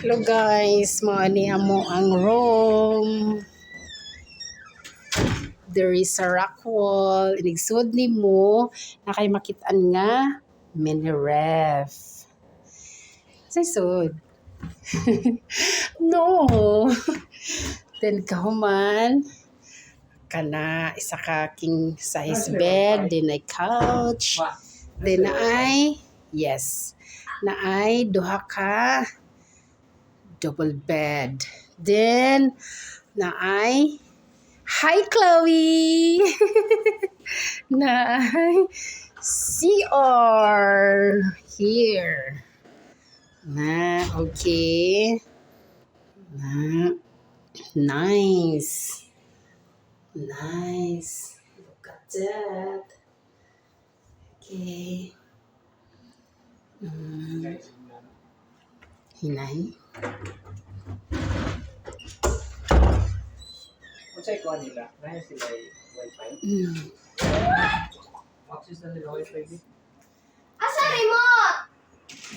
Hello guys, maani amo ang room. There is a rock wall. Inigsud ni mo na kay makitaan nga mini ref. Say sud. No. Then kahuman kana isa ka king size bed, then ay couch, then ay na ay duha ka double bed. Then na ay hi Chloe. Na ay CR here. Na okay. Na nice. Nice. Look at that. Okay. Hinay. Unsay kuha nila? Naya sila wifi? Access na nila wifi?